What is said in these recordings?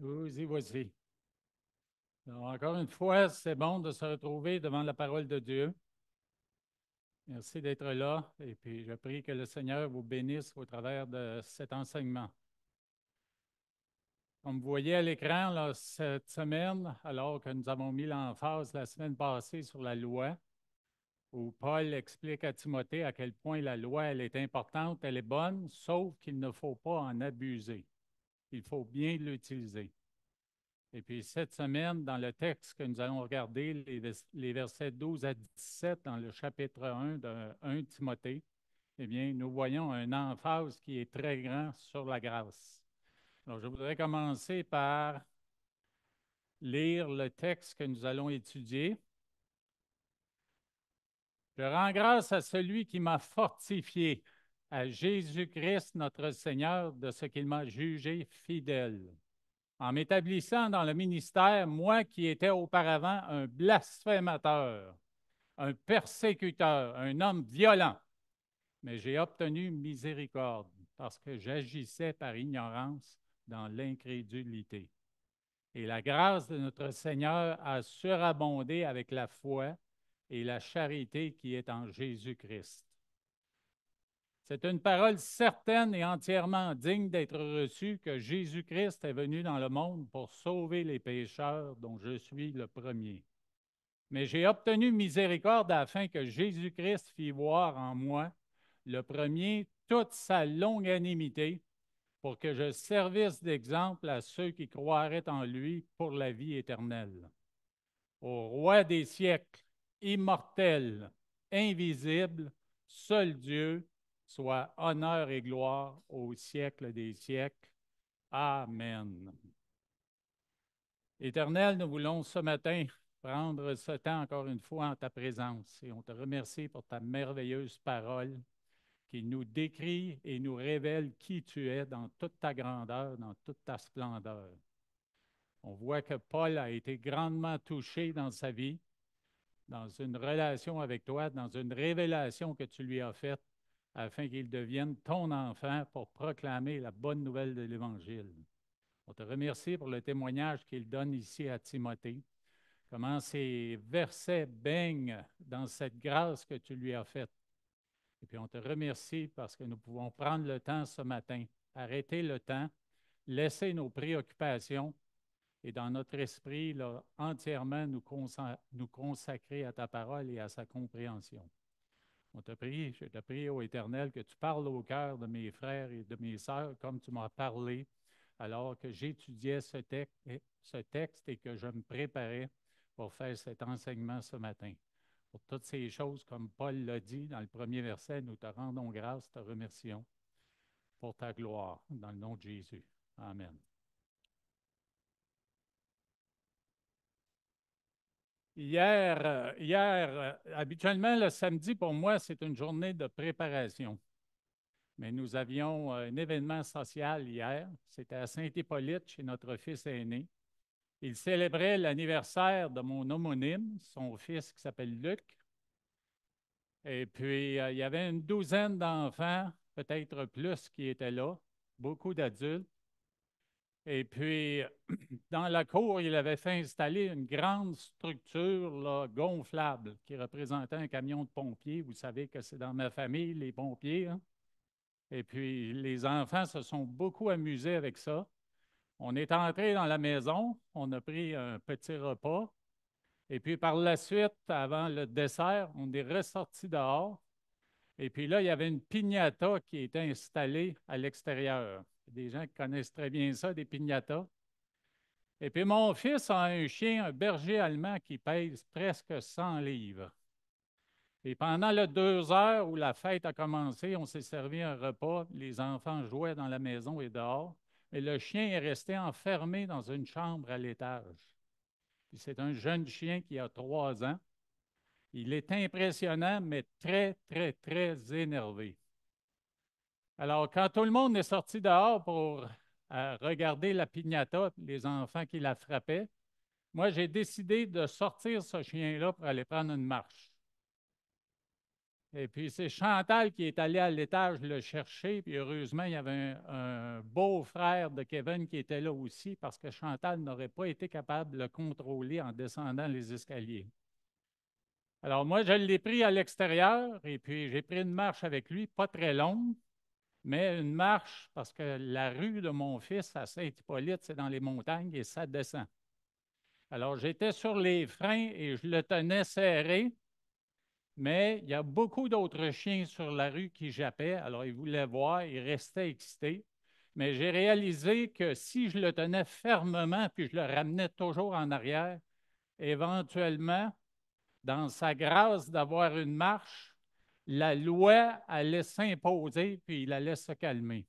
Voici, voici. Alors, encore une fois, c'est bon de se retrouver devant la parole de Dieu. Merci d'être là et puis je prie que le Seigneur vous bénisse au travers de cet enseignement. Comme vous voyez à l'écran, là, cette semaine, alors que nous avons mis l'emphase la semaine passée sur la loi, où Paul explique à Timothée à quel point la loi, elle est importante, elle est bonne, sauf qu'il ne faut pas en abuser. Il faut bien l'utiliser. Et puis cette semaine, dans le texte que nous allons regarder, les versets 12 à 17 dans le chapitre 1 de 1 Timothée, eh bien, nous voyons un emphase qui est très grand sur la grâce. Alors, je voudrais commencer par lire le texte que nous allons étudier. Je rends grâce à celui qui m'a fortifié, à Jésus-Christ notre Seigneur, de ce qu'il m'a jugé fidèle en m'établissant dans le ministère, moi qui étais auparavant un blasphémateur, un persécuteur, un homme violent, mais j'ai obtenu miséricorde parce que j'agissais par ignorance dans l'incrédulité. Et la grâce de notre Seigneur a surabondé avec la foi et la charité qui est en Jésus-Christ. C'est une parole certaine et entièrement digne d'être reçue que Jésus-Christ est venu dans le monde pour sauver les pécheurs dont je suis le premier. Mais j'ai obtenu miséricorde afin que Jésus-Christ fît voir en moi, le premier, toute sa longanimité pour que je servisse d'exemple à ceux qui croiraient en lui pour la vie éternelle. Au roi des siècles, immortel, invisible, seul Dieu, soit honneur et gloire au siècle des siècles. Amen. Éternel, nous voulons ce matin prendre ce temps encore une fois en ta présence et on te remercie pour ta merveilleuse parole qui nous décrit et nous révèle qui tu es dans toute ta grandeur, dans toute ta splendeur. On voit que Paul a été grandement touché dans sa vie, dans une relation avec toi, dans une révélation que tu lui as faite, afin qu'il devienne ton enfant pour proclamer la bonne nouvelle de l'Évangile. On te remercie pour le témoignage qu'il donne ici à Timothée, comment ces versets baignent dans cette grâce que tu lui as faite. Et puis on te remercie parce que nous pouvons prendre le temps ce matin, arrêter le temps, laisser nos préoccupations et dans notre esprit, là, entièrement nous consacrer à ta parole et à sa compréhension. On te prie, je te prie, ô Éternel, que tu parles au cœur de mes frères et de mes sœurs comme tu m'as parlé alors que j'étudiais ce texte et que je me préparais pour faire cet enseignement ce matin. Pour toutes ces choses, comme Paul l'a dit dans le premier verset, nous te rendons grâce, te remercions pour ta gloire, dans le nom de Jésus. Amen. Habituellement, le samedi, pour moi, c'est une journée de préparation. Mais nous avions un événement social hier. C'était à Saint-Hippolyte, chez notre fils aîné. Il célébrait l'anniversaire de mon homonyme, son fils qui s'appelle Luc. Et puis, il y avait une douzaine d'enfants, peut-être plus, qui étaient là, beaucoup d'adultes. Et puis, dans la cour, il avait fait installer une grande structure là, gonflable qui représentait un camion de pompiers. Vous savez que c'est dans ma famille, les pompiers, hein? Et puis, les enfants se sont beaucoup amusés avec ça. On est entré dans la maison, on a pris un petit repas. Et puis, par la suite, avant le dessert, on est ressorti dehors. Et puis là, il y avait une piñata qui était installée à l'extérieur. Des gens qui connaissent très bien ça, des piñatas. Et puis mon fils a un chien, un berger allemand qui pèse presque 100 livres. Et pendant les 2 heures où la fête a commencé, on s'est servi un repas. Les enfants jouaient dans la maison et dehors. Mais le chien est resté enfermé dans une chambre à l'étage. C'est un jeune chien qui a 3 ans. Il est impressionnant, mais très, très, très énervé. Alors, quand tout le monde est sorti dehors pour regarder la piñata, les enfants qui la frappaient, moi, j'ai décidé de sortir ce chien-là pour aller prendre une marche. Et puis, c'est Chantal qui est allée à l'étage le chercher. Puis, heureusement, il y avait un beau-frère de Kevin qui était là aussi parce que Chantal n'aurait pas été capable de le contrôler en descendant les escaliers. Alors, moi, je l'ai pris à l'extérieur et puis j'ai pris une marche avec lui, pas très longue, mais une marche parce que la rue de mon fils à Saint-Hippolyte, c'est dans les montagnes et ça descend. Alors, j'étais sur les freins et je le tenais serré. Mais il y a beaucoup d'autres chiens sur la rue qui jappaient. Alors, ils voulaient voir, ils restaient excités. Mais j'ai réalisé que si je le tenais fermement puis je le ramenais toujours en arrière, éventuellement, dans sa grâce d'avoir une marche, la loi allait s'imposer puis il allait se calmer.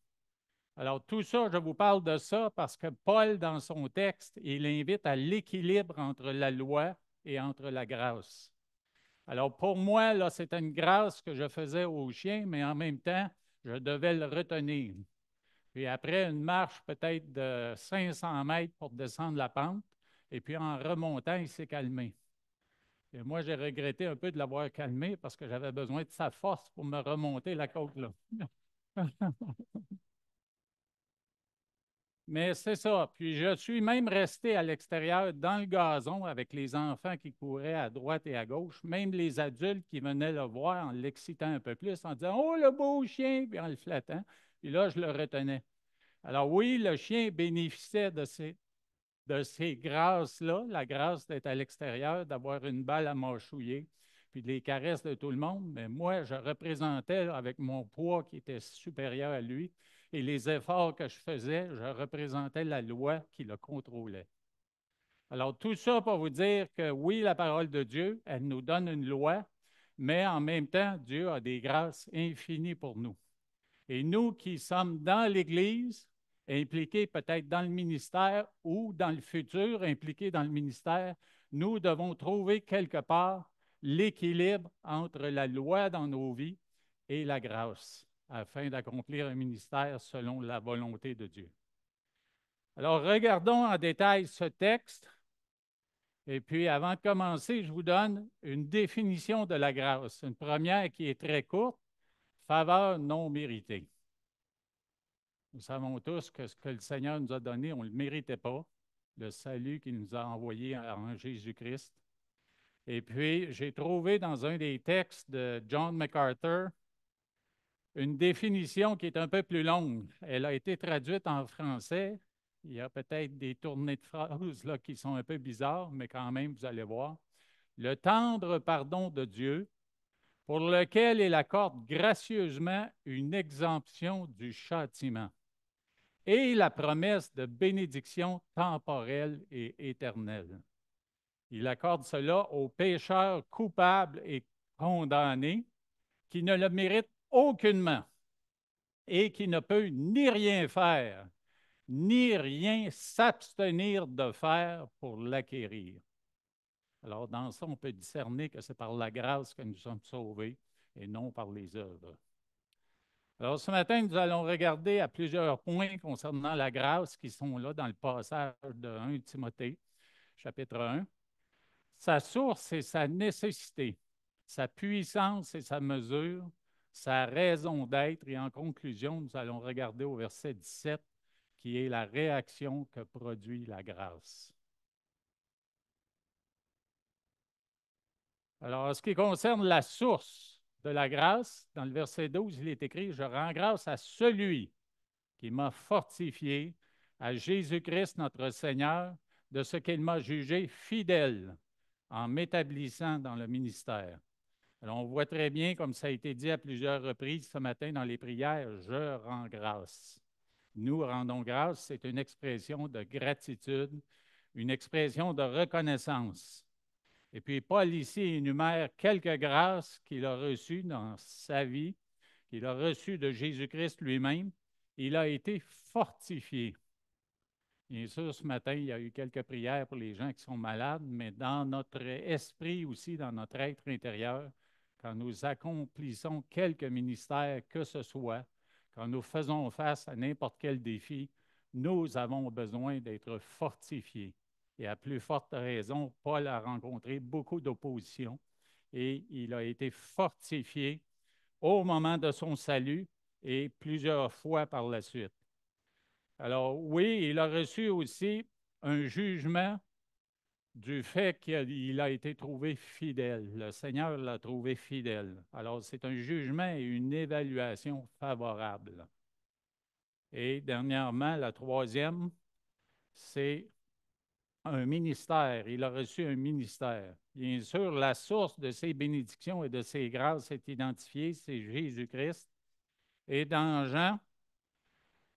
Alors, tout ça, je vous parle de ça parce que Paul, dans son texte, il invite à l'équilibre entre la loi et entre la grâce. Alors, pour moi, là, c'était une grâce que je faisais au chien, mais en même temps, je devais le retenir. Puis après une marche peut-être de 500 mètres pour descendre la pente, et puis en remontant, il s'est calmé. Et moi, j'ai regretté un peu de l'avoir calmé parce que j'avais besoin de sa force pour me remonter la côte là. Mais c'est ça. Puis je suis même resté à l'extérieur dans le gazon avec les enfants qui couraient à droite et à gauche, même les adultes qui venaient le voir en l'excitant un peu plus, en disant «Oh, le beau chien!» puis en le flattant. Puis là, je le retenais. Alors oui, le chien bénéficiait de ces grâces-là, la grâce d'être à l'extérieur, d'avoir une balle à mâchouiller, puis les caresses de tout le monde. Mais moi, je représentais, avec mon poids qui était supérieur à lui, et les efforts que je faisais, je représentais la loi qui le contrôlait. Alors, tout ça pour vous dire que oui, la parole de Dieu, elle nous donne une loi, mais en même temps, Dieu a des grâces infinies pour nous. Et nous qui sommes dans l'Église, impliqués peut-être dans le ministère ou dans le futur, impliqués dans le ministère, nous devons trouver quelque part l'équilibre entre la loi dans nos vies et la grâce, afin d'accomplir un ministère selon la volonté de Dieu. Alors, regardons en détail ce texte. Et puis, avant de commencer, je vous donne une définition de la grâce. Une première qui est très courte, faveur non méritée. Nous savons tous que ce que le Seigneur nous a donné, on ne le méritait pas, le salut qu'il nous a envoyé en Jésus-Christ. Et puis, j'ai trouvé dans un des textes de John MacArthur une définition qui est un peu plus longue. Elle a été traduite en français. Il y a peut-être des tournées de phrases là, qui sont un peu bizarres, mais quand même, vous allez voir. Le tendre pardon de Dieu, pour lequel il accorde gracieusement une exemption du châtiment et la promesse de bénédiction temporelle et éternelle. Il accorde cela aux pécheurs coupables et condamnés qui ne le méritent aucunement et qui ne peuvent ni rien faire, ni rien s'abstenir de faire pour l'acquérir. Alors, dans ça, on peut discerner que c'est par la grâce que nous sommes sauvés et non par les œuvres. Alors, ce matin, nous allons regarder à plusieurs points concernant la grâce qui sont là dans le passage de 1 Timothée, chapitre 1. Sa source et sa nécessité, sa puissance et sa mesure, sa raison d'être. Et en conclusion, nous allons regarder au verset 17, qui est la réaction que produit la grâce. Alors, en ce qui concerne la source de la grâce, dans le verset 12, il est écrit, je rends grâce à celui qui m'a fortifié, à Jésus-Christ notre Seigneur, de ce qu'il m'a jugé fidèle en m'établissant dans le ministère. Alors, on voit très bien, comme ça a été dit à plusieurs reprises ce matin dans les prières, je rends grâce. Nous rendons grâce, c'est une expression de gratitude, une expression de reconnaissance. Et puis, Paul ici énumère quelques grâces qu'il a reçues dans sa vie, qu'il a reçues de Jésus-Christ lui-même. Il a été fortifié. Bien sûr, ce matin, il y a eu quelques prières pour les gens qui sont malades, mais dans notre esprit aussi, dans notre être intérieur, quand nous accomplissons quelque ministère que ce soit, quand nous faisons face à n'importe quel défi, nous avons besoin d'être fortifiés. Et à plus forte raison, Paul a rencontré beaucoup d'opposition et il a été fortifié au moment de son salut et plusieurs fois par la suite. Alors oui, il a reçu aussi un jugement du fait qu'il a été trouvé fidèle. Le Seigneur l'a trouvé fidèle. Alors c'est un jugement et une évaluation favorable. Et dernièrement, la troisième, c'est un ministère. Il a reçu un ministère. Bien sûr, la source de ses bénédictions et de ses grâces est identifiée, c'est Jésus-Christ. Et dans Jean,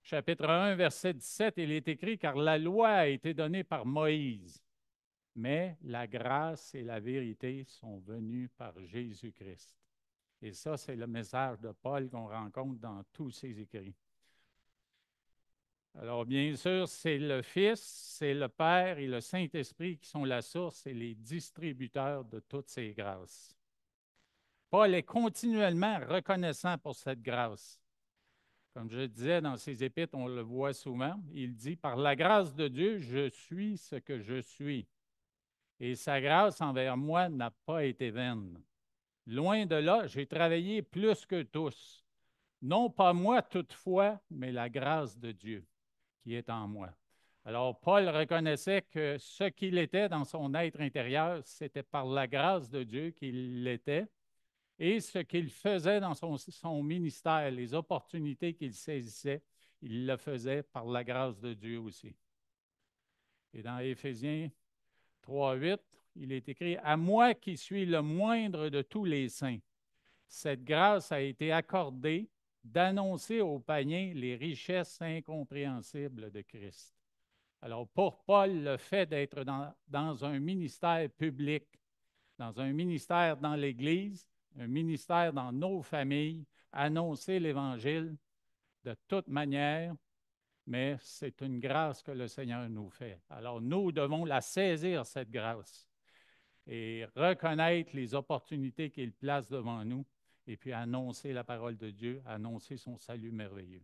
chapitre 1, verset 17, il est écrit, car la loi a été donnée par Moïse, mais la grâce et la vérité sont venues par Jésus-Christ. Et ça, c'est le message de Paul qu'on rencontre dans tous ses écrits. Alors, bien sûr, c'est le Fils, c'est le Père et le Saint-Esprit qui sont la source et les distributeurs de toutes ces grâces. Paul est continuellement reconnaissant pour cette grâce. Comme je disais dans ses épîtres, on le voit souvent, il dit, par la grâce de Dieu, je suis ce que je suis. Et sa grâce envers moi n'a pas été vaine. Loin de là, j'ai travaillé plus que tous. Non pas moi toutefois, mais la grâce de Dieu qui est en moi. Alors, Paul reconnaissait que ce qu'il était dans son être intérieur, c'était par la grâce de Dieu qu'il l'était, et ce qu'il faisait dans son ministère, les opportunités qu'il saisissait, il le faisait par la grâce de Dieu aussi. Et dans Éphésiens 3:8, il est écrit, à moi qui suis le moindre de tous les saints, cette grâce a été accordée d'annoncer aux païens les richesses incompréhensibles de Christ. Alors, pour Paul, le fait d'être dans un ministère public, dans un ministère dans l'Église, un ministère dans nos familles, annoncer l'Évangile de toute manière, mais c'est une grâce que le Seigneur nous fait. Alors, nous devons la saisir, cette grâce, et reconnaître les opportunités qu'il place devant nous, et puis annoncer la parole de Dieu, annoncer son salut merveilleux.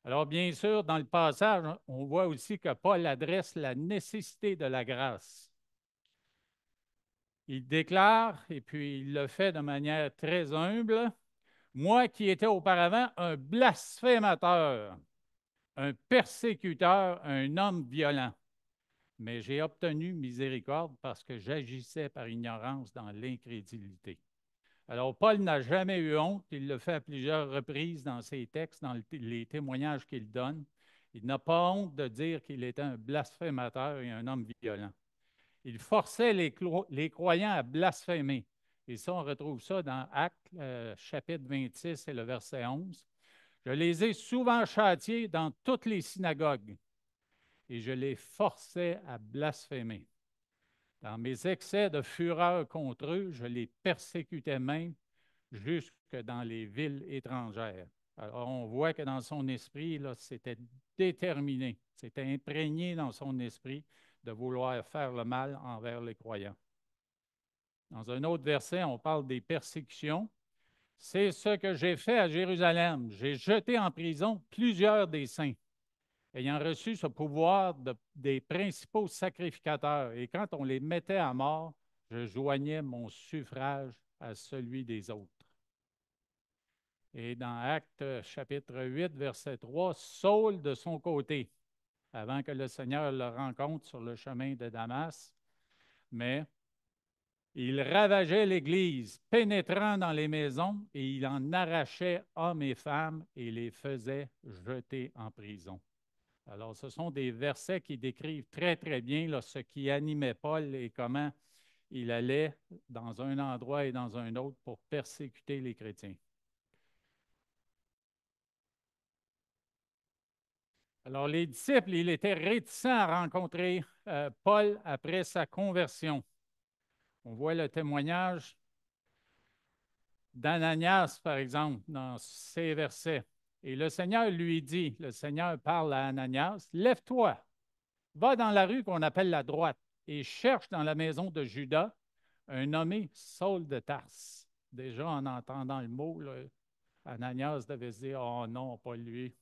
Alors, bien sûr, dans le passage, on voit aussi que Paul adresse la nécessité de la grâce. Il déclare, et puis il le fait de manière très humble, moi qui étais auparavant un blasphémateur, un persécuteur, un homme violent, mais j'ai obtenu miséricorde parce que j'agissais par ignorance dans l'incrédulité. Alors, Paul n'a jamais eu honte. Il le fait à plusieurs reprises dans ses textes, dans les témoignages qu'il donne. Il n'a pas honte de dire qu'il était un blasphémateur et un homme violent. Il forçait les croyants à blasphémer. Et ça, on retrouve ça dans Actes, chapitre 26 et le verset 11. Je les ai souvent châtiés dans toutes les synagogues et je les forçais à blasphémer. Dans mes excès de fureur contre eux, je les persécutais même jusque dans les villes étrangères. Alors, on voit que dans son esprit, là, c'était déterminé, c'était imprégné dans son esprit de vouloir faire le mal envers les croyants. Dans un autre verset, on parle des persécutions. C'est ce que j'ai fait à Jérusalem. J'ai jeté en prison plusieurs des saints, ayant reçu ce pouvoir des principaux sacrificateurs. Et quand on les mettait à mort, je joignais mon suffrage à celui des autres. Et dans Actes chapitre 8, verset 3, Saul de son côté, avant que le Seigneur le rencontre sur le chemin de Damas, mais il ravageait l'Église, pénétrant dans les maisons, et il en arrachait hommes et femmes et les faisait jeter en prison. Alors, ce sont des versets qui décrivent très, très bien là, ce qui animait Paul et comment il allait dans un endroit et dans un autre pour persécuter les chrétiens. Alors, les disciples, ils étaient réticents à rencontrer Paul après sa conversion. On voit le témoignage d'Ananias, par exemple, dans ces versets. Et le Seigneur lui dit, le Seigneur parle à Ananias, lève-toi, va dans la rue qu'on appelle la droite et cherche dans la maison de Judas un nommé Saul de Tarse. Déjà, en entendant le mot, là, Ananias devait se dire, oh non, pas lui.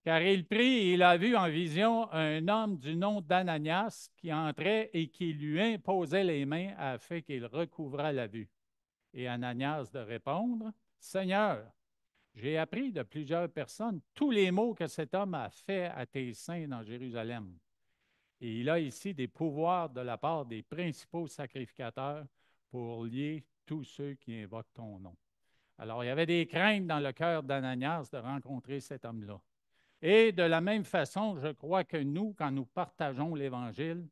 Car il prit et il a vu en vision un homme du nom d'Ananias qui entrait et qui lui imposait les mains afin qu'il recouvrât la vue. Et Ananias de répondre, Seigneur, j'ai appris de plusieurs personnes tous les maux que cet homme a fait à tes saints dans Jérusalem. Et il a ici des pouvoirs de la part des principaux sacrificateurs pour lier tous ceux qui invoquent ton nom. Alors, il y avait des craintes dans le cœur d'Ananias de rencontrer cet homme-là. Et de la même façon, je crois que nous, quand nous partageons l'Évangile,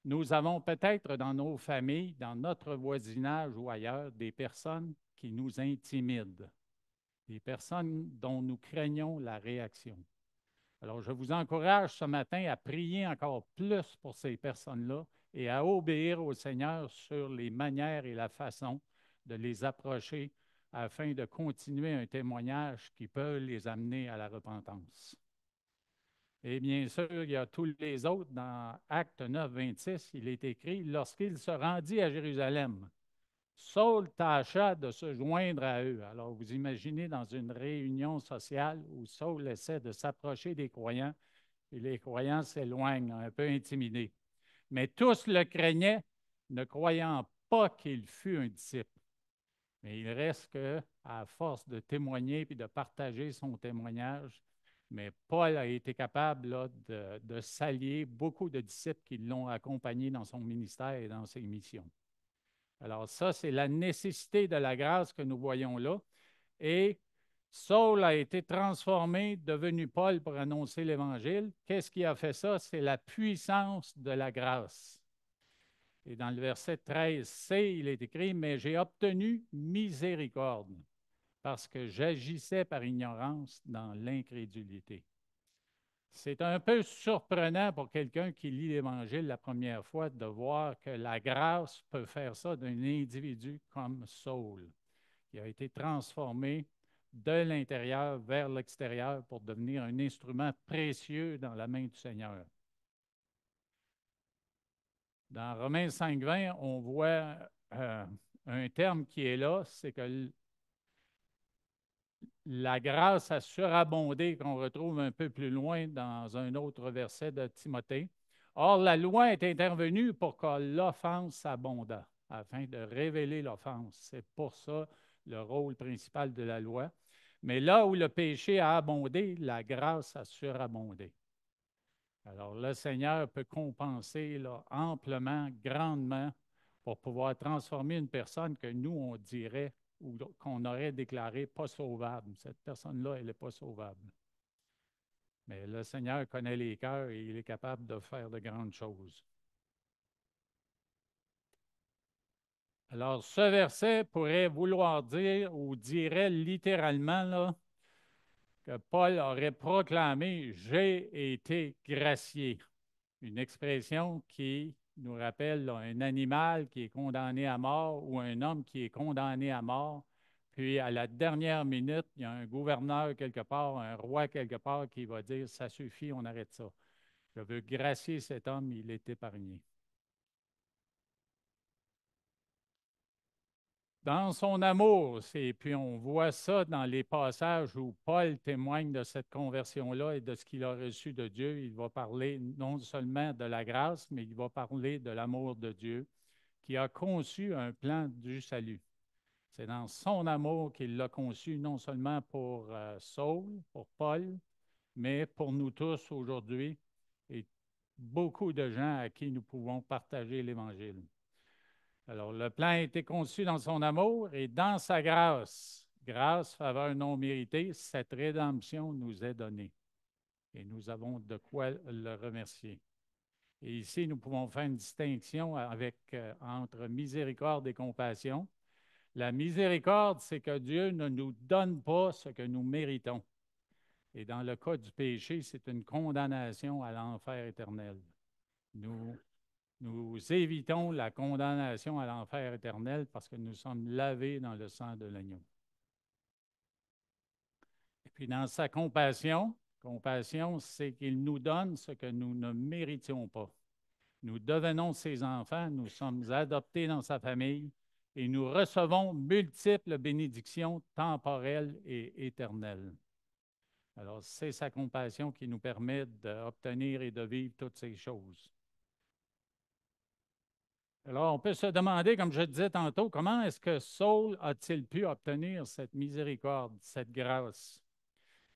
nous avons peut-être dans nos familles, dans notre voisinage ou ailleurs, des personnes qui nous intimident, des personnes dont nous craignons la réaction. Alors, je vous encourage ce matin à prier encore plus pour ces personnes-là et à obéir au Seigneur sur les manières et la façon de les approcher afin de continuer un témoignage qui peut les amener à la repentance. Et bien sûr, il y a tous les autres dans Acte 9, 26, il est écrit, lorsqu'il se rendit à Jérusalem, Saul tâcha de se joindre à eux. Alors, vous imaginez dans une réunion sociale où Saul essaie de s'approcher des croyants et les croyants s'éloignent, un peu intimidés. Mais tous le craignaient, ne croyant pas qu'il fût un disciple. Mais il reste que, à force de témoigner et de partager son témoignage, mais Paul a été capable là, de s'allier beaucoup de disciples qui l'ont accompagné dans son ministère et dans ses missions. Alors ça, c'est la nécessité de la grâce que nous voyons là. Et Saul a été transformé, devenu Paul pour annoncer l'Évangile. Qu'est-ce qui a fait ça? C'est la puissance de la grâce. Et dans le verset 13c, il est écrit, mais j'ai obtenu miséricorde parce que j'agissais par ignorance dans l'incrédulité. C'est un peu surprenant pour quelqu'un qui lit l'Évangile la première fois de voir que la grâce peut faire ça d'un individu comme Saul, qui a été transformé de l'intérieur vers l'extérieur pour devenir un instrument précieux dans la main du Seigneur. Dans Romains 5,20, on voit un terme qui est là, c'est que la grâce a surabondé, qu'on retrouve un peu plus loin dans un autre verset de Timothée. Or, la loi est intervenue pour que l'offense abondât, afin de révéler l'offense. C'est pour ça le rôle principal de la loi. Mais là où le péché a abondé, la grâce a surabondé. Alors, le Seigneur peut compenser là, amplement, grandement, pour pouvoir transformer une personne que nous, on dirait ou qu'on aurait déclaré pas sauvable. Cette personne-là, elle n'est pas sauvable. Mais le Seigneur connaît les cœurs et il est capable de faire de grandes choses. Alors, ce verset pourrait vouloir dire ou dirait littéralement là, que Paul aurait proclamé j'ai été gracié. Une expression qui nous rappelle là, un animal qui est condamné à mort ou un homme qui est condamné à mort. Puis à la dernière minute, il y a un gouverneur quelque part, un roi quelque part qui va dire ça suffit, on arrête ça. Je veux gracier cet homme, il est épargné. Dans son amour, et puis on voit ça dans les passages où Paul témoigne de cette conversion-là et de ce qu'il a reçu de Dieu. Il va parler non seulement de la grâce, mais il va parler de l'amour de Dieu qui a conçu un plan du salut. C'est dans son amour qu'il l'a conçu, non seulement pour Saul, pour Paul, mais pour nous tous aujourd'hui et beaucoup de gens à qui nous pouvons partager l'Évangile. Alors, le plan a été conçu dans son amour et dans sa grâce. Grâce, faveur non méritée, cette rédemption nous est donnée. Et nous avons de quoi le remercier. Et ici, nous pouvons faire une distinction entre miséricorde et compassion. La miséricorde, c'est que Dieu ne nous donne pas ce que nous méritons. Et dans le cas du péché, c'est une condamnation à l'enfer éternel. Nous Nous évitons la condamnation à l'enfer éternel parce que nous sommes lavés dans le sang de l'agneau. Et puis dans sa compassion, compassion, c'est qu'il nous donne ce que nous ne méritions pas. Nous devenons ses enfants, nous sommes adoptés dans sa famille et nous recevons multiples bénédictions temporelles et éternelles. Alors, c'est sa compassion qui nous permet d'obtenir et de vivre toutes ces choses. Alors, on peut se demander, comme je disais tantôt, comment est-ce que Saul a-t-il pu obtenir cette miséricorde, cette grâce?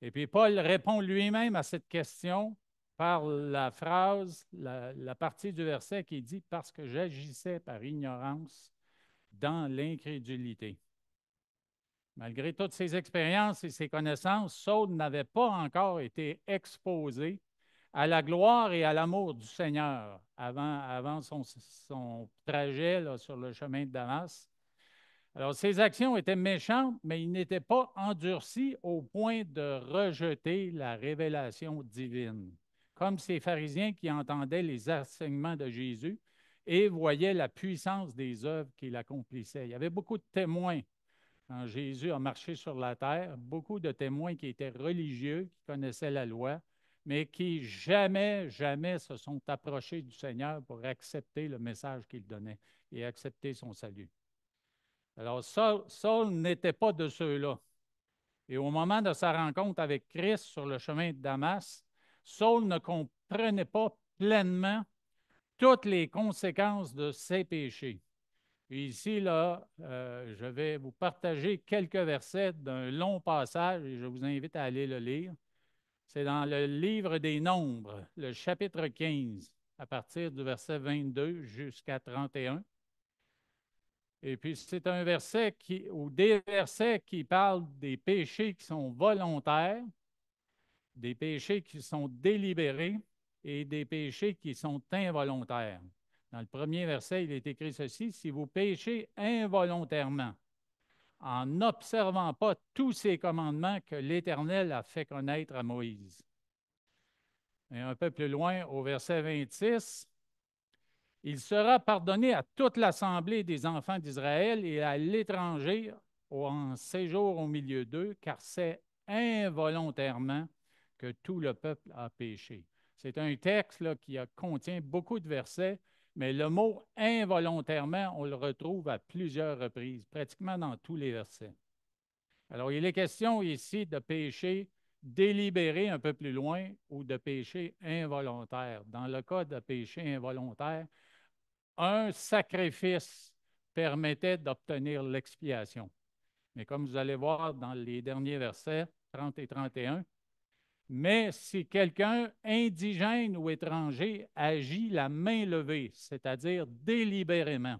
Et puis Paul répond lui-même à cette question par la phrase, la partie du verset qui dit parce que j'agissais par ignorance dans l'incrédulité. Malgré toutes ses expériences et ses connaissances, Saul n'avait pas encore été exposé à la gloire et à l'amour du Seigneur avant son trajet là, sur le chemin de Damas. Alors, ses actions étaient méchantes, mais il n'était pas endurci au point de rejeter la révélation divine, comme ces pharisiens qui entendaient les enseignements de Jésus et voyaient la puissance des œuvres qu'il accomplissait. Il y avait beaucoup de témoins quand Jésus a marché sur la terre, beaucoup de témoins qui étaient religieux, qui connaissaient la loi, mais qui jamais, jamais se sont approchés du Seigneur pour accepter le message qu'il donnait et accepter son salut. Alors, Saul n'était pas de ceux-là. Et au moment de sa rencontre avec Christ sur le chemin de Damas, Saul ne comprenait pas pleinement toutes les conséquences de ses péchés. Et ici, là, je vais vous partager quelques versets d'un long passage et je vous invite à aller le lire. C'est dans le livre des Nombres, le chapitre 15, à partir du verset 22 jusqu'à 31. Et puis, c'est un verset ou des versets qui parlent des péchés qui sont volontaires, des péchés qui sont délibérés et des péchés qui sont involontaires. Dans le premier verset, il est écrit ceci, si vous péchez involontairement, en n'observant pas tous ces commandements que l'Éternel a fait connaître à Moïse. Et un peu plus loin, au verset 26, il sera pardonné à toute l'assemblée des enfants d'Israël et à l'étranger en séjour au milieu d'eux, car c'est involontairement que tout le peuple a péché. C'est un texte là, qui contient beaucoup de versets, mais le mot involontairement, on le retrouve à plusieurs reprises, pratiquement dans tous les versets. Alors, il est question ici de péché délibéré un peu plus loin ou de péché involontaire. Dans le cas de péché involontaire, un sacrifice permettait d'obtenir l'expiation. Mais comme vous allez voir dans les derniers versets 30 et 31, mais si quelqu'un indigène ou étranger agit la main levée, c'est-à-dire délibérément,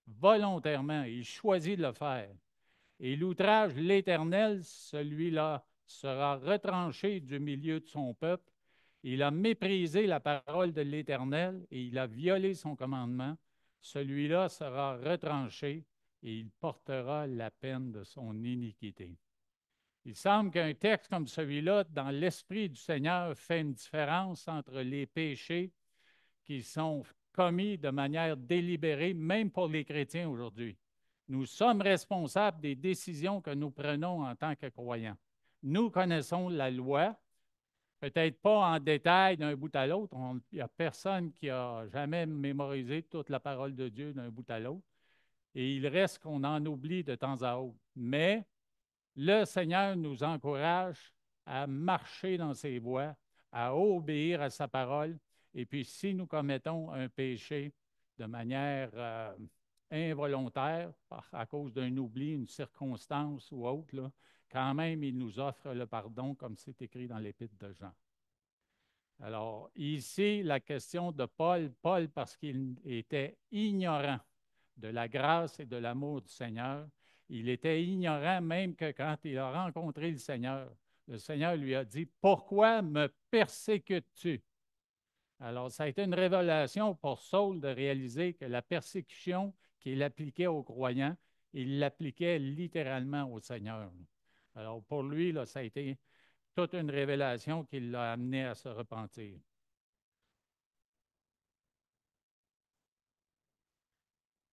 volontairement, il choisit de le faire, et il outrage l'Éternel, celui-là sera retranché du milieu de son peuple. Il a méprisé la parole de l'Éternel et il a violé son commandement. Celui-là sera retranché et il portera la peine de son iniquité. Il semble qu'un texte comme celui-là, dans l'esprit du Seigneur, fait une différence entre les péchés qui sont commis de manière délibérée, même pour les chrétiens aujourd'hui. Nous sommes responsables des décisions que nous prenons en tant que croyants. Nous connaissons la loi, peut-être pas en détail d'un bout à l'autre. Il n'y a personne qui a jamais mémorisé toute la parole de Dieu d'un bout à l'autre. Et il reste qu'on en oublie de temps à autre. Mais le Seigneur nous encourage à marcher dans ses voies, à obéir à sa parole. Et puis, si nous commettons un péché de manière involontaire, à cause d'un oubli, une circonstance ou autre, là, quand même, il nous offre le pardon, comme c'est écrit dans l'Épître de Jean. Alors, ici, la question de Paul, parce qu'il était ignorant de la grâce et de l'amour du Seigneur, il était ignorant même que quand il a rencontré le Seigneur lui a dit, pourquoi me persécutes-tu? Alors, ça a été une révélation pour Saul de réaliser que la persécution qu'il appliquait aux croyants, il l'appliquait littéralement au Seigneur. Alors, pour lui, là, ça a été toute une révélation qui l'a amené à se repentir.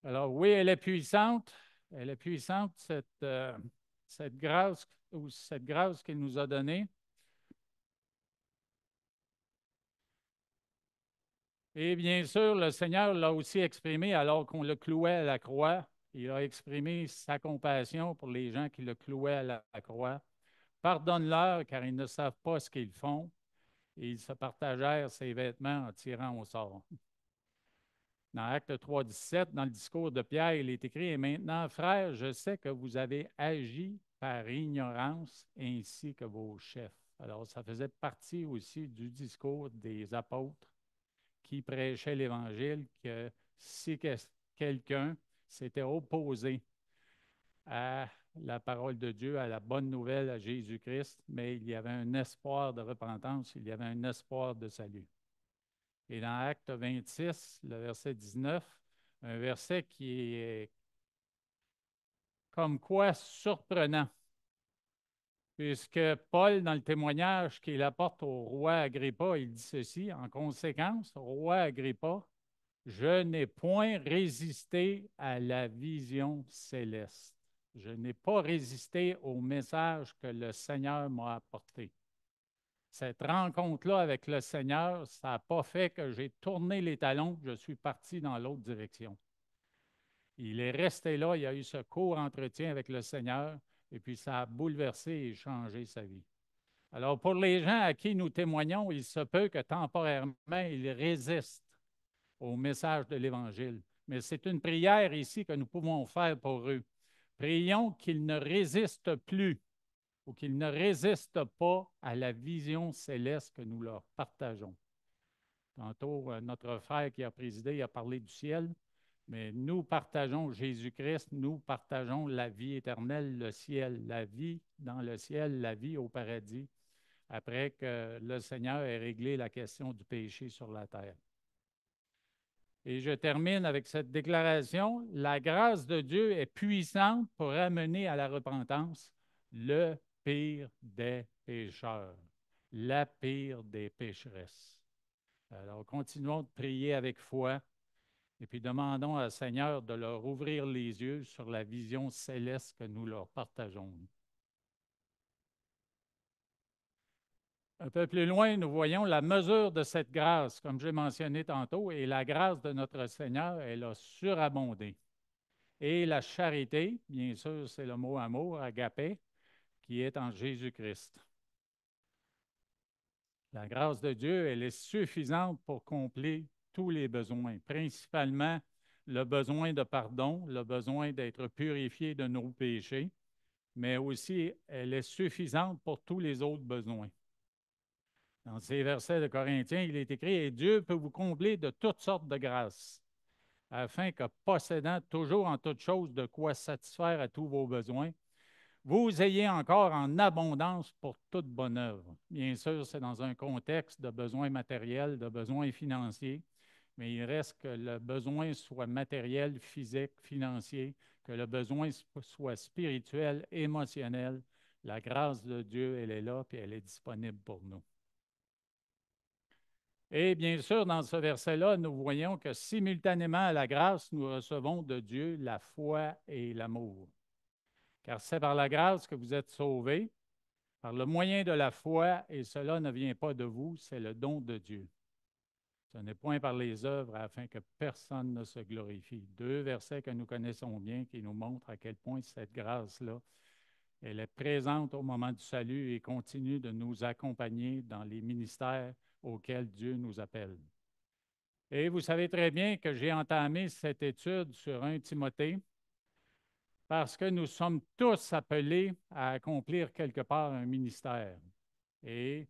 Alors, oui, elle est puissante, cette grâce ou cette grâce qu'il nous a donnée. Et bien sûr, le Seigneur l'a aussi exprimé alors qu'on le clouait à la croix. Il a exprimé sa compassion pour les gens qui le clouaient à la croix. Pardonne-leur car ils ne savent pas ce qu'ils font. Et ils se partagèrent ses vêtements en tirant au sort. Dans Acte 3, 17, dans le discours de Pierre, il est écrit: Et maintenant, frères, je sais que vous avez agi par ignorance ainsi que vos chefs. Alors, ça faisait partie aussi du discours des apôtres qui prêchaient l'Évangile, que si quelqu'un s'était opposé à la parole de Dieu, à la bonne nouvelle, à Jésus-Christ, mais il y avait un espoir de repentance, il y avait un espoir de salut. Et dans Acte 26, le verset 19, un verset qui est comme quoi surprenant, puisque Paul, dans le témoignage qu'il apporte au roi Agrippa, il dit ceci: en conséquence, roi Agrippa, je n'ai point résisté à la vision céleste. Je n'ai pas résisté au message que le Seigneur m'a apporté. Cette rencontre-là avec le Seigneur, ça n'a pas fait que j'ai tourné les talons, je suis parti dans l'autre direction. Il est resté là, il a eu ce court entretien avec le Seigneur, et puis ça a bouleversé et changé sa vie. Alors, pour les gens à qui nous témoignons, il se peut que temporairement, ils résistent au message de l'Évangile. Mais c'est une prière ici que nous pouvons faire pour eux. Prions qu'ils ne résistent plus ou qu'ils ne résistent pas à la vision céleste que nous leur partageons. Tantôt, notre frère qui a présidé a parlé du ciel, mais nous partageons Jésus-Christ, nous partageons la vie éternelle, le ciel, la vie dans le ciel, la vie au paradis, après que le Seigneur ait réglé la question du péché sur la terre. Et je termine avec cette déclaration: la grâce de Dieu est puissante pour amener à la repentance le pire des pécheurs, la pire des pécheresses. Alors, continuons de prier avec foi et puis demandons au Seigneur de leur ouvrir les yeux sur la vision céleste que nous leur partageons. Un peu plus loin, nous voyons la mesure de cette grâce, comme j'ai mentionné tantôt, et la grâce de notre Seigneur, elle a surabondé. Et la charité, bien sûr, c'est le mot amour, agapé, qui est en Jésus-Christ. La grâce de Dieu, elle est suffisante pour combler tous les besoins, principalement le besoin de pardon, le besoin d'être purifié de nos péchés, mais aussi elle est suffisante pour tous les autres besoins. Dans ces versets de Corinthiens, il est écrit: Et Dieu peut vous combler de toutes sortes de grâces, afin que, possédant toujours en toutes choses de quoi satisfaire à tous vos besoins, vous ayez encore en abondance pour toute bonne œuvre. Bien sûr, c'est dans un contexte de besoins matériels, de besoins financiers, mais il reste que le besoin soit matériel, physique, financier, que le besoin soit spirituel, émotionnel. La grâce de Dieu, elle est là, puis elle est disponible pour nous. Et bien sûr, dans ce verset-là, nous voyons que simultanément à la grâce, nous recevons de Dieu la foi et l'amour. Car c'est par la grâce que vous êtes sauvés, par le moyen de la foi, et cela ne vient pas de vous, c'est le don de Dieu. Ce n'est point par les œuvres afin que personne ne se glorifie. Deux versets que nous connaissons bien qui nous montrent à quel point cette grâce-là, elle est présente au moment du salut et continue de nous accompagner dans les ministères auxquels Dieu nous appelle. Et vous savez très bien que j'ai entamé cette étude sur 1 Timothée parce que nous sommes tous appelés à accomplir quelque part un ministère. Et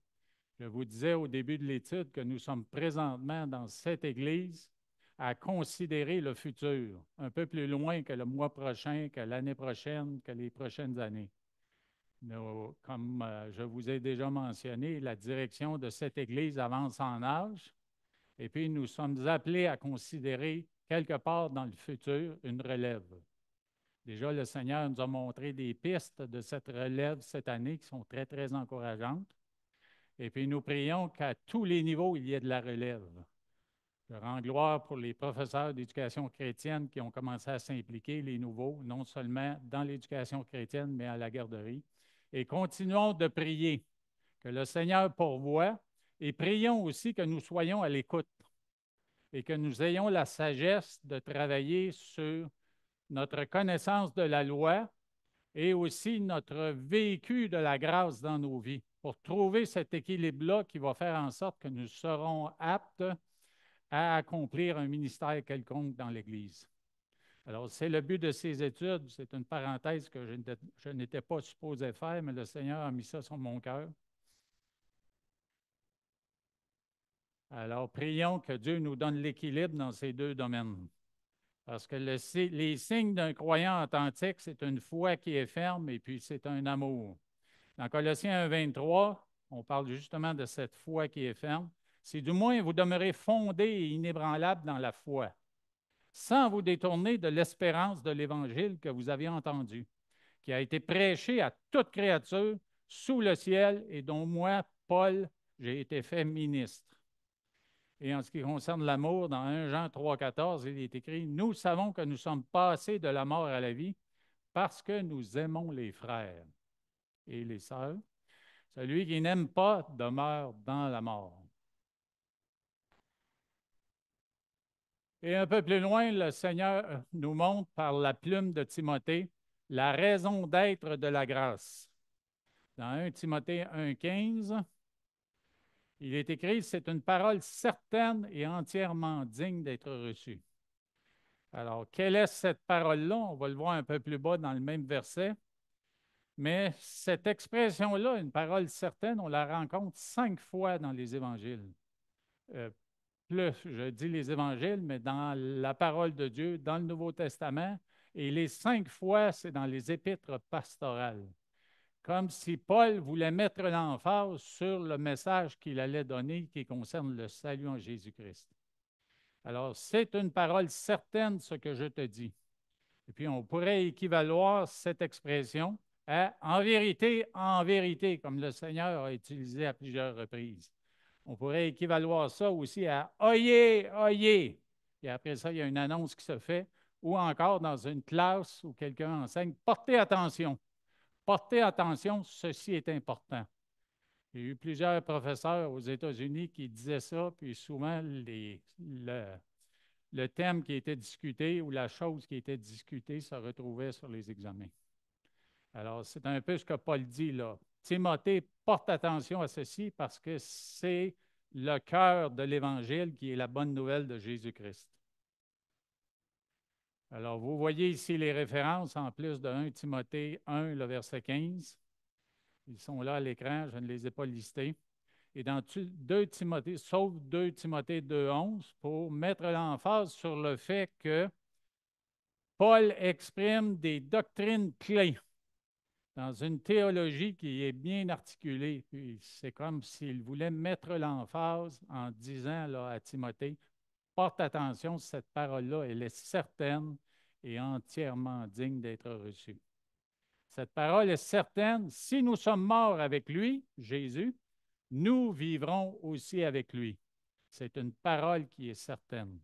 je vous disais au début de l'étude que nous sommes présentement dans cette Église à considérer le futur, un peu plus loin que le mois prochain, que l'année prochaine, que les prochaines années. Comme je vous ai déjà mentionné, la direction de cette Église avance en âge, et puis nous sommes appelés à considérer quelque part dans le futur une relève. Déjà, le Seigneur nous a montré des pistes de cette relève cette année qui sont très, très encourageantes. Et puis, nous prions qu'à tous les niveaux, il y ait de la relève. Je rends gloire pour les professeurs d'éducation chrétienne qui ont commencé à s'impliquer, les nouveaux, non seulement dans l'éducation chrétienne, mais à la garderie. Et continuons de prier que le Seigneur pourvoie et prions aussi que nous soyons à l'écoute et que nous ayons la sagesse de travailler sur notre connaissance de la loi et aussi notre vécu de la grâce dans nos vies pour trouver cet équilibre-là qui va faire en sorte que nous serons aptes à accomplir un ministère quelconque dans l'Église. Alors, c'est le but de ces études. C'est une parenthèse que je n'étais pas supposé faire, mais le Seigneur a mis ça sur mon cœur. Alors, prions que Dieu nous donne l'équilibre dans ces deux domaines. Parce que les signes d'un croyant authentique, c'est une foi qui est ferme et puis c'est un amour. Dans Colossiens 1,23, on parle justement de cette foi qui est ferme. C'est du moins vous demeurez fondés et inébranlables dans la foi, sans vous détourner de l'espérance de l'Évangile que vous avez entendu, qui a été prêché à toute créature sous le ciel et dont moi, Paul, j'ai été fait ministre. Et en ce qui concerne l'amour, dans 1 Jean 3,14, il est écrit, nous savons que nous sommes passés de la mort à la vie parce que nous aimons les frères et les sœurs. Celui qui n'aime pas demeure dans la mort. Et un peu plus loin, le Seigneur nous montre par la plume de Timothée la raison d'être de la grâce. Dans 1 Timothée 1,15, il est écrit, c'est une parole certaine et entièrement digne d'être reçue. Alors, quelle est cette parole-là? On va le voir un peu plus bas dans le même verset. Mais cette expression-là, une parole certaine, on la rencontre 5 fois dans les évangiles. Euh, Plus, je dis les évangiles, mais dans la parole de Dieu, dans le Nouveau Testament, et les 5 fois, c'est dans les épîtres pastorales. Comme si Paul voulait mettre l'emphase sur le message qu'il allait donner qui concerne le salut en Jésus-Christ. Alors, c'est une parole certaine, ce que je te dis. Et puis, on pourrait équivaloir cette expression à en vérité, comme le Seigneur a utilisé à plusieurs reprises. On pourrait équivaloir ça aussi à oyez, oyez. Et après ça, il y a une annonce qui se fait, ou encore dans une classe où quelqu'un enseigne, portez attention. Portez attention, ceci est important. Il y a eu plusieurs professeurs aux États-Unis qui disaient ça, puis souvent, le thème qui était discuté ou la chose qui était discutée se retrouvait sur les examens. Alors, c'est un peu ce que Paul dit là. Timothée, porte attention à ceci parce que c'est le cœur de l'Évangile qui est la bonne nouvelle de Jésus-Christ. Alors, vous voyez ici les références en plus de 1 Timothée 1, le verset 15. Ils sont là à l'écran, je ne les ai pas listés. Et dans 2 Timothée, sauf 2 Timothée 2,11, pour mettre l'emphase sur le fait que Paul exprime des doctrines clés dans une théologie qui est bien articulée. Puis c'est comme s'il voulait mettre l'emphase en disant là, à Timothée, porte attention, cette parole-là, elle est certaine et entièrement digne d'être reçue. Cette parole est certaine. Si nous sommes morts avec lui, Jésus, nous vivrons aussi avec lui. C'est une parole qui est certaine.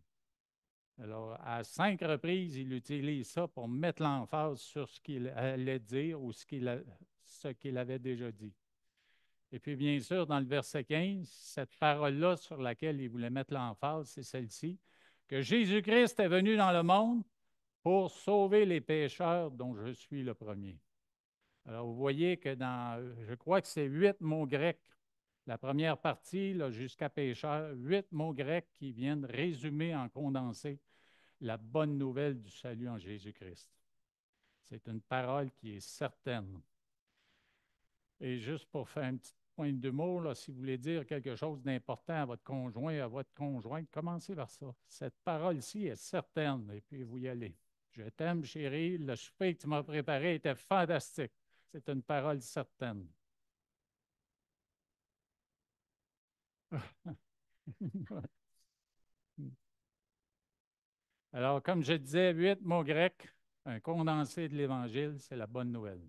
Alors, à 5 reprises, il utilise ça pour mettre l'emphase sur ce qu'il allait dire ou ce qu'il avait déjà dit. Et puis, bien sûr, dans le verset 15, cette parole-là sur laquelle il voulait mettre l'emphase, c'est celle-ci, que Jésus-Christ est venu dans le monde pour sauver les pécheurs dont je suis le premier. Alors, vous voyez que je crois que c'est 8 mots grecs. La première partie, jusqu'à pécheur, 8 mots grecs qui viennent résumer en condensé la bonne nouvelle du salut en Jésus-Christ. C'est une parole qui est certaine. Et juste pour faire un petit point de mots, là, si vous voulez dire quelque chose d'important à votre conjoint, à votre conjointe, commencez par ça. Cette parole-ci est certaine, et puis vous y allez. Je t'aime, chérie, le souper que tu m'as préparé était fantastique. C'est une parole certaine. Alors, comme je disais, 8 mots grecs, un condensé de l'Évangile, c'est la bonne nouvelle.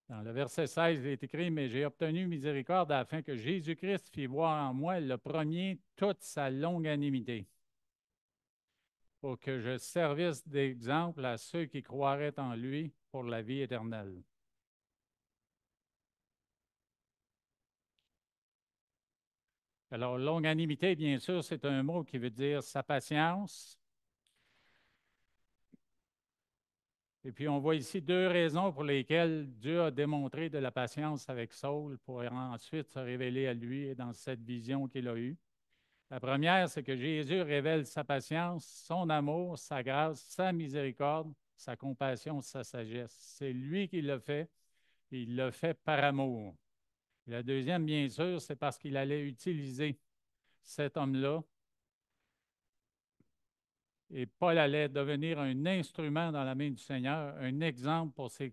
Dans le verset 16, il est écrit, mais j'ai obtenu miséricorde afin que Jésus-Christ fit voir en moi le premier toute sa longanimité, pour que je servisse d'exemple à ceux qui croiraient en lui pour la vie éternelle. Alors, longanimité, bien sûr, c'est un mot qui veut dire sa patience. Et puis, on voit ici deux raisons pour lesquelles Dieu a démontré de la patience avec Saul pour ensuite se révéler à lui et dans cette vision qu'il a eue. La première, c'est que Jésus révèle sa patience, son amour, sa grâce, sa miséricorde, sa compassion, sa sagesse. C'est lui qui l'a fait et il l'a fait par amour. Et la deuxième, bien sûr, c'est parce qu'il allait utiliser cet homme-là et Paul allait devenir un instrument dans la main du Seigneur, un exemple pour ses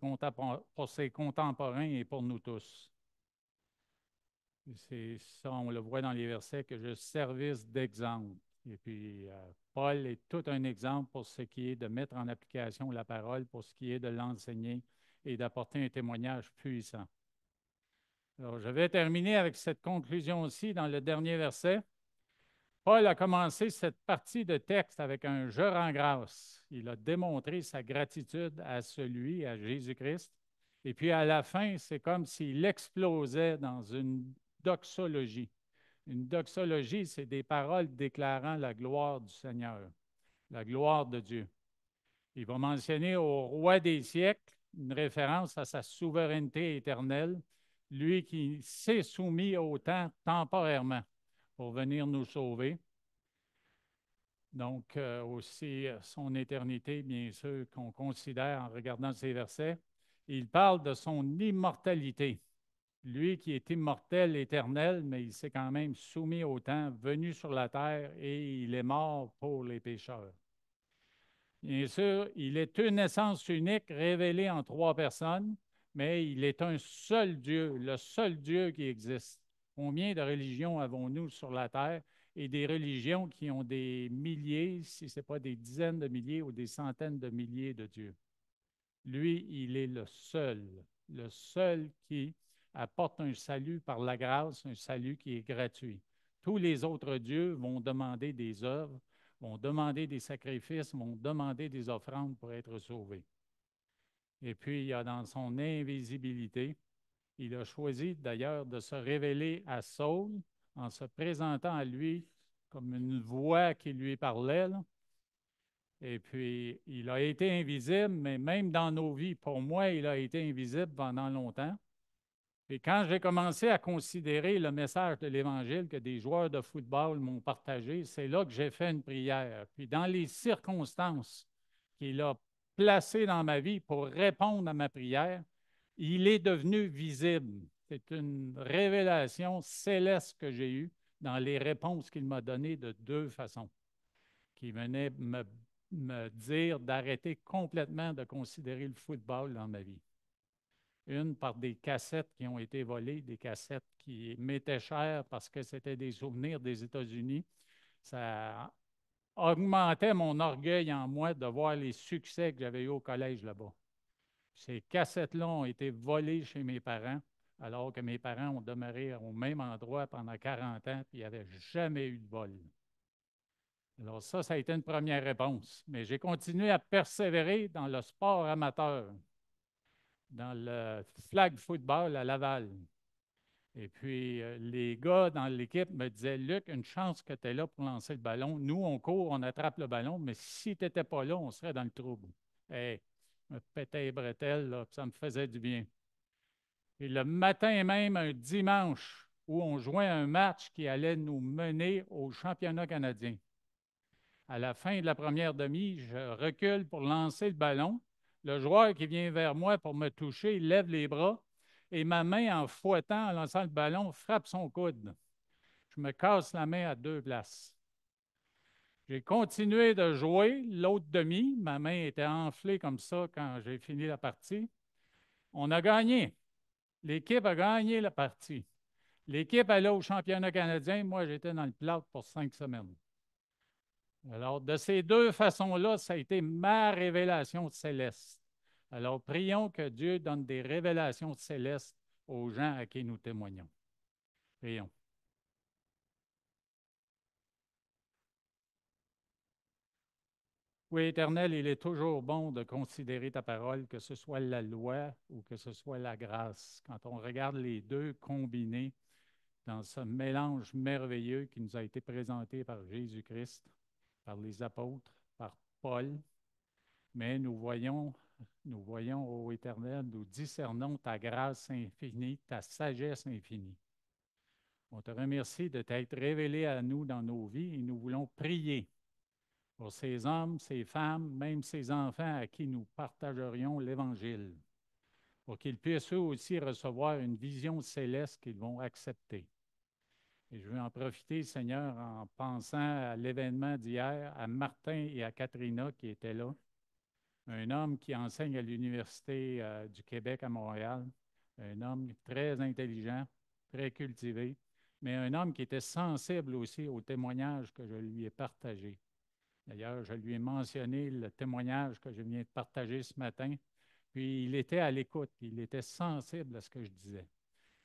contemporains et pour nous tous. C'est ça, on le voit dans les versets, que je service d'exemple. Et puis, Paul est tout un exemple pour ce qui est de mettre en application la parole, pour ce qui est de l'enseigner et d'apporter un témoignage puissant. Alors, je vais terminer avec cette conclusion aussi dans le dernier verset. Paul a commencé cette partie de texte avec un je rends grâce. Il a démontré sa gratitude à celui, à Jésus-Christ. Et puis à la fin, c'est comme s'il explosait dans une doxologie. Une doxologie, c'est des paroles déclarant la gloire du Seigneur, la gloire de Dieu. Il va mentionner au roi des siècles une référence à sa souveraineté éternelle, lui qui s'est soumis au temps temporairement pour venir nous sauver. Donc, aussi son éternité, bien sûr, qu'on considère en regardant ces versets. Il parle de son immortalité. Lui qui est immortel, éternel, mais il s'est quand même soumis au temps, venu sur la terre et il est mort pour les pécheurs. Bien sûr, il est une essence unique révélée en trois personnes, mais il est un seul Dieu, le seul Dieu qui existe. Combien de religions avons-nous sur la terre et des religions qui ont des milliers, si ce n'est pas des dizaines de milliers ou des centaines de milliers de dieux? Lui, il est le seul qui apporte un salut par la grâce, un salut qui est gratuit. Tous les autres dieux vont demander des œuvres, vont demander des sacrifices, vont demander des offrandes pour être sauvés. Et puis, il y a dans son invisibilité, il a choisi d'ailleurs de se révéler à Saul en se présentant à lui comme une voix qui lui parlait, là. Et puis, il a été invisible, mais même dans nos vies, pour moi, il a été invisible pendant longtemps. Et quand j'ai commencé à considérer le message de l'Évangile que des joueurs de football m'ont partagé, c'est là que j'ai fait une prière. Puis dans les circonstances qu'il a placées dans ma vie pour répondre à ma prière, il est devenu visible. C'est une révélation céleste que j'ai eue dans les réponses qu'il m'a données de deux façons, qui venaient me dire d'arrêter complètement de considérer le football dans ma vie. Une par des cassettes qui ont été volées, des cassettes qui m'étaient chères parce que c'était des souvenirs des États-Unis. Ça augmentait mon orgueil en moi de voir les succès que j'avais eus au collège là-bas. Ces cassettes-là ont été volées chez mes parents, alors que mes parents ont demeuré au même endroit pendant 40 ans, puis il n'y avait jamais eu de vol. Alors ça a été une première réponse. Mais j'ai continué à persévérer dans le sport amateur, dans le flag football à Laval. Et puis, les gars dans l'équipe me disaient, Luc, une chance que tu es là pour lancer le ballon. Nous, on court, on attrape le ballon, mais si tu n'étais pas là, on serait dans le trouble. Hey, je me pétais les bretelles, là, ça me faisait du bien. Et le matin même, un dimanche, où on jouait un match qui allait nous mener au championnat canadien. À la fin de la première demi, je recule pour lancer le ballon. Le joueur qui vient vers moi pour me toucher, il lève les bras et ma main, en fouettant, en lançant le ballon, frappe son coude. Je me casse la main à deux places. J'ai continué de jouer l'autre demi. Ma main était enflée comme ça quand j'ai fini la partie. On a gagné. L'équipe a gagné la partie. L'équipe allait au championnat canadien. Moi, j'étais dans le plat pour 5 semaines. Alors, de ces deux façons-là, ça a été ma révélation céleste. Alors, prions que Dieu donne des révélations célestes aux gens à qui nous témoignons. Prions. Oui, Éternel, il est toujours bon de considérer ta parole, que ce soit la loi ou que ce soit la grâce. Quand on regarde les deux combinés dans ce mélange merveilleux qui nous a été présenté par Jésus-Christ, par les apôtres, par Paul, mais nous voyons Nous voyons, ô Éternel, nous discernons ta grâce infinie, ta sagesse infinie. On te remercie de t'être révélé à nous dans nos vies et nous voulons prier pour ces hommes, ces femmes, même ces enfants à qui nous partagerions l'Évangile, pour qu'ils puissent eux aussi recevoir une vision céleste qu'ils vont accepter. Et je veux en profiter, Seigneur, en pensant à l'événement d'hier, à Martin et à Katrina qui étaient là, un homme qui enseigne à l'Université du Québec à Montréal, un homme très intelligent, très cultivé, mais un homme qui était sensible aussi au témoignage que je lui ai partagé. D'ailleurs, je lui ai mentionné le témoignage que je viens de partager ce matin, puis il était à l'écoute, il était sensible à ce que je disais.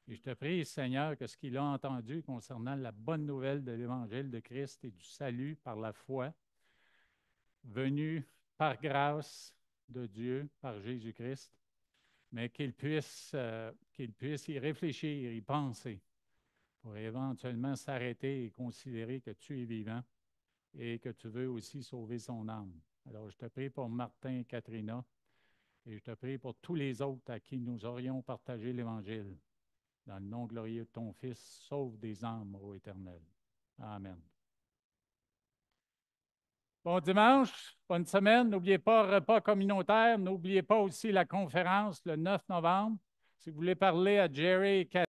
Et je te prie, Seigneur, que ce qu'il a entendu concernant la bonne nouvelle de l'Évangile de Christ et du salut par la foi, venu par grâce de Dieu, par Jésus-Christ, mais qu'il puisse y réfléchir, y penser, pour éventuellement s'arrêter et considérer que tu es vivant et que tu veux aussi sauver son âme. Alors, je te prie pour Martin et Katrina, et je te prie pour tous les autres à qui nous aurions partagé l'Évangile. Dans le nom glorieux de ton Fils, sauve des âmes, ô Éternel. Amen. Bon dimanche, bonne semaine. N'oubliez pas le repas communautaire. N'oubliez pas aussi la conférence le 9 novembre. Si vous voulez parler à Jerry et Cathy,